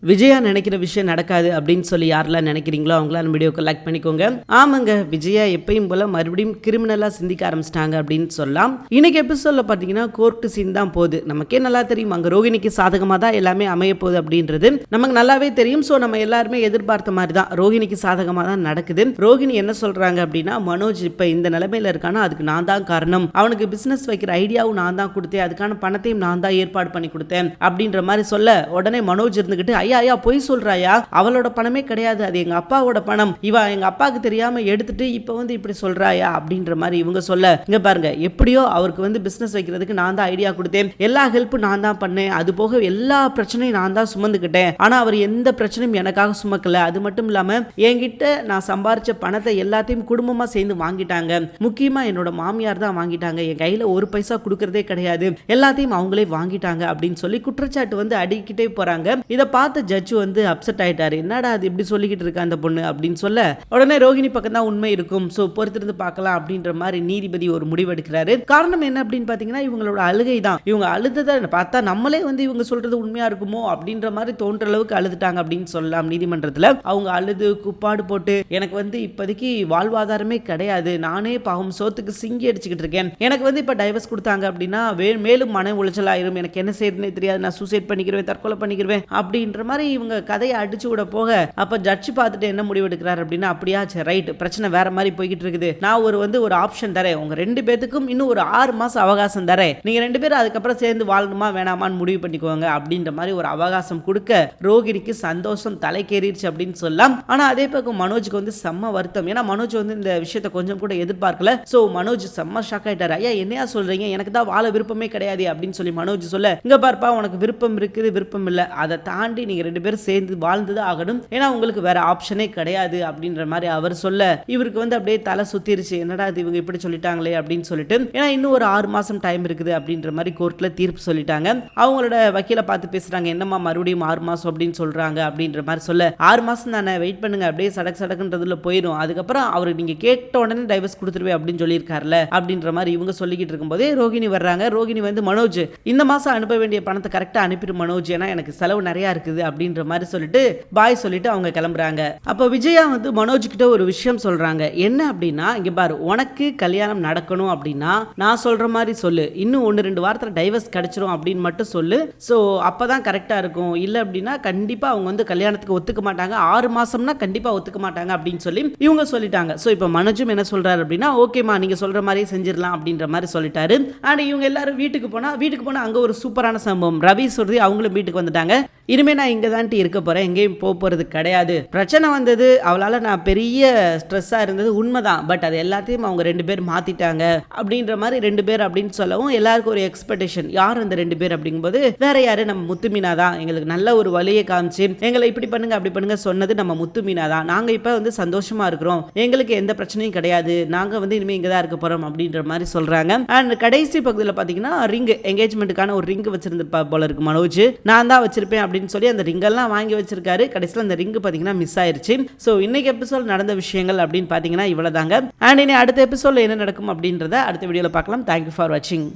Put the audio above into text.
விஜயா நினைக்கிற விஷயம் நடக்காது அப்படின்னு சொல்லி யாரெல்லாம் நினைக்கிறீங்களோ அவங்களாம் வீடியோக்கு லைக் பண்ணிக்கோங்க. ஆமாங்க, விஜயா எப்பயும் போல மறுபடியும் கிரிமினலா சிந்திக்க ஆரம்பிச்சிட்டாங்க அப்படின்னு சொல்லலாம். இன்னைக்கு எபிசோட்ல பாத்தீங்கன்னா கோர்ட்டு சீன் தான் போகுது. நமக்கே நல்லா தெரியும் அங்க ரோகிணிக்கு சாதகமா தான் எல்லாமே அமைய போகுது அப்படின்றது நமக்கு நல்லாவே தெரியும். சோ நம்ம எல்லாருமே எதிர்பார்த்த மாதிரி தான் ரோகிணிக்கு சாதகமா தான் நடக்குது. ரோகிணி என்ன சொல்றாங்க அப்படின்னா, மனோஜ் இப்ப இந்த நிலைமையில இருக்கானா அதுக்கு நான் தான் காரணம், அவனுக்கு பிசினஸ் வைக்கிற ஐடியாவும் நான் தான் கொடுத்தேன், அதுக்கான பணத்தையும் நான் தான் ஏற்பாடு பண்ணி கொடுத்தேன் அப்படின்ற மாதிரி சொல்ல, உடனே மனோஜ் இருந்துகிட்டு ஐயா பொய் சொல்றாயா, அவளோட பணமே கிடையாது, அது எங்க அப்பாவோட பணம், இவ எங்க அப்பாவுக்கு தெரியாம எடுத்துட்டு இப்ப வந்து இப்படி சொல்றாயா அப்படின்ற மாதிரி இவங்க சொல்ல, இங்க பாருங்க எப்படியோ அவருக்கு பிசினஸ் வைக்கிறதுக்கு நான் தான் ஐடியா கொடுத்தேன், எல்லா ஹெல்ப்பும் நான் தான் பண்ணேன், அது போக எல்லா பிரச்சனையும் நான் தான் சுமந்துக்கிட்டேன், ஆனா அவர் எந்த பிரச்சனையும் எனக்காக சுமக்கல, அது மட்டும் இல்லாம என்கிட்ட நான் சம்பாரிச்ச பணத்தை எல்லாத்தையும் குடும்பமா சேர்ந்து வாங்கிட்டாங்க, முக்கியமா என்னோட மாமியார் தான் வாங்கிட்டாங்க, என் கையில ஒரு பைசா கொடுக்கறதே கிடையாது, எல்லாத்தையும் அவங்களே வாங்கிட்டாங்க அப்படின்னு சொல்லி குற்றச்சாட்டு அடிக்கிட்டே போறாங்க. இதை பார்த்து ஜட்ஜ் அப்செட் ஆயிட்டாரு. என்னடா அது இப்படி சொல்லிக்கிட்டு இருக்க அந்த பொண்ணு அப்படின்னு சொல்ல, உடனே ரோகிணி பக்கம் தான் உண்மை இருக்கும், சோ பொறுத்திருந்து பார்க்கலாம் அப்படின்ற மாதிரி நீதிபதி ஒரு முடிவு எடுக்கிறாரு. காரணம் என்ன அப்படின்னு பாத்தீங்கன்னா, இவங்களோட அழுகை தான். இவங்க அழுததை பார்த்தா நம்மளே இவங்க சொல்றது உண்மையா இருக்குமோ அப்படின்ற மாதிரி தோன்ற அளவுக்கு அழுதுட்டாங்க அப்படின்னு சொல்லலாம். நீதிமன்றத்துல அவங்க அழுது குப்பாடு போட்டு, எனக்கு இப்போதைக்கு வாழ்வாதாரமே கிடையாது, நானே பாவம் சோத்துக்கு சிங்கி அடிச்சுக்கிட்டு இருக்கேன், எனக்கு இப்ப டைவர்ஸ் கொடுத்தாங்க அப்படின்னா மேலும் மன உளைச்சல் ஆயிரும், எனக்கு என்ன செய்யறதுனே தெரியாது, நான் சூசைட் பண்ணிக்கிறேன், தற்கொலை பண்ணிக்கிறேன் அப்படின்ற மாதிரி இவங்க கதையை அடிச்சு விட போக, அப்ப ஜட்ஜ் பார்த்துட்டு என்ன முடிவு எடுக்கிறார் அப்படின்னா, அப்படியா ரைட், பிரச்சனை வேற மாதிரி போய்கிட்டு இருக்குது, நான் ஒரு ஆப்ஷன் தரேன், உங்க ரெண்டு பேத்துக்கும் இன்னும் ஒரு 6 மாசம் அவகாசம் தரேன், நீங்க ரெண்டு பேரும் அதுக்கப்புறம் சேர்ந்து வாழணுமா வேணாமான்னு முடிவு பண்ணிக்கோங்க அப்படின்ற மாதிரி ஒரு அவகாசம் கொடுக்க, ரோகிணிக்கு சந்தோஷம் தலைக்கேறிடுச்சு அப்படின்னு சொல்லலாம். ஆனா அதே பக்கம் மனோஜுக்கு செம்ம வருத்தம். ஏன்னா மனோஜ் இந்த விஷயத்தை கொஞ்சம் கூட எதிர்பார்க்கல. சோ மனோஜ் செம்ம ஷாக் ஆயிட்டாரு. ஐயா என்னையா சொல்றீங்க, எனக்கு தான் வாழ விருப்பமே கிடையாது அப்படின்னு சொல்லி மனோஜ் சொல்ல, இங்க பார்ப்பா உனக்கு விருப்பம் இருக்குது விருப்பம் இல்ல, அதை தாண்டி நீங்க ரெண்டு பேரும் சேர்ந்து வாழ்ந்தது ஆகணும், ஏன்னா உங்களுக்கு வேற ஆப்ஷனே கிடையாது அப்படின்ற மாதிரி அவர் சொல்ல, இவருக்கு அப்படியே தலை சுத்திருச்சு, என்னடா இது இவங்க இப்படி சொல்லிட்டாங்களே அப்படின்னு சொல்லிட்டு, ஏன்னா இன்னும் ஒரு 6 மாசம் டைம் இருக்குது அப்படின்ற மாதிரி கோர்ட்ல தீர்ப்பு சொல்லிட்டாங்க. அவங்களோட வக்கீல பார்த்து பேசுறாங்க, என்னமா மறுபடியும் 6 மாசம் அப்படின்னு சொல்றாங்க அப்படின்ற மாதிரி சொல்ல, 6 மாசம் தானே வெயிட் பண்ணுங்க, அப்படியே சடக்கு சடக்குன்றதுல போயிடும், அதுக்கப்புறம் அவருக்கு நீங்க கேட்ட உடனே டைவர்ஸ் கொடுத்துருவேன் அப்படின்னு சொல்லியிருக்காருல அப்படின்ற மாதிரி இவங்க சொல்லிக்கிட்டு இருக்கும்போதே ரோகிணி வர்றாங்க. ரோகிணி மனோஜ் இந்த மாசம் அனுப்ப வேண்டிய பணத்தை கரெக்டா அனுப்பிடு மனோஜ், ஏன்னா எனக்கு செலவு நிறைய இருக்குது அப்படின்ற மாதிரி சொல்லிட்டு பாய் சொல்லிட்டு அவங்க கிளம்புறாங்க. அப்ப விஜயா மனோஜ் கிட்ட ஒரு விஷயம் சொல்றாங்க. என்ன அப்படின்னா, இங்க பாரு, உனக்கு கல்யாணம் நடக்கணும் அப்படின்னா நான் சொல்ற மாதிரி சொல்லு, இன்னும் 1-2 வாரத்துல டைவர்ஸ் கிடைச்சிரும் அப்படின்னு மட்டும் சொல்லு, சோ அப்பதான் கரெக்டா இருக்கும், இல்ல அப்படின்னா கண்டிப்பா அவங்க கல்யாணத்துக்கு ஒத்துக்க மாட்டாங்க, 6 மாசம்னா கண்டிப்பா ஒத்துக்க மாட்டாங்க அப்படின்னு சொல்லி இவங்க சொல்லிட்டாங்க. சோ இப்ப மனோஜும் என்ன சொல்றாரு அப்படின்னா, ஓகேமா நீங்க சொல்ற மாதிரியே செஞ்சிடலாம் அப்படின்ற மாதிரி சொல்லிட்டாரு. ஆனா இவங்க எல்லாரும் வீட்டுக்கு போனா அங்க ஒரு சூப்பரான சம்பவம். ரவி சொல்றது அவங்களும் வீட்டுக்கு வந்துட்டாங்க. இனிமே நான் இங்க தான் இருக்க போறேன், எங்கேயும் போறது கிடையாது, பிரச்சனை வந்தது அவளால நான் பெரிய ஸ்ட்ரெஸ்ஸா இருந்தது உண்மைதான், பட் அது எல்லாத்தையும் அவங்க 2 பேர் மாத்திட்டாங்க அப்படின்ற மாதிரி 2 பேர் அப்படின்னு சொல்லவும் எல்லாருக்கும் ஒரு எக்ஸ்பெக்டேஷன், யார் அந்த 2 பேர் அப்படிங்கும்போது வேற யாரு, நம்ம முத்துமீனா தான், எங்களுக்கு நல்ல ஒரு வழியை காமிச்சு எங்களை இப்படி பண்ணுங்க அப்படி பண்ணுங்க சொன்னது நம்ம முத்துமீனா தான், நாங்க இப்ப சந்தோஷமா இருக்கிறோம், எங்களுக்கு எந்த பிரச்சனையும் கிடையாது, நாங்க இனிமே இங்க தான் இருக்க போறோம் அப்படின்ற மாதிரி சொல்றாங்க. அண்ட் கடைசி பகுதியில் பாத்தீங்கன்னா ரிங், என்கேஜ்மெண்ட்டுக்கான ஒரு ரிங் வச்சிருந்திருப்பா போல இருக்கு மனோஜ், நான் தான் வச்சிருப்பேன் அப்படின்னு சொல்லி அந்த ரிங்கெல்லாம் வாங்கி வச்சிருக்காரு. கடைசியில் அந்த ரிங் பாத்தீங்கன்னா மிஸ் ஆயிருச்சு. சோ இன்னைக்கு எபிசோட் நடந்த விஷயங்கள் அப்படின்னு பாத்தீங்கன்னா இவ்வளவுதாங்க. அண்ட் இனி அடுத்த எபிசோட்ல என்ன நடக்கும் அப்படின்றத அடுத்த வீடியோல பார்க்கலாம். தேங்க்யூ ஃபார் வாட்சிங்.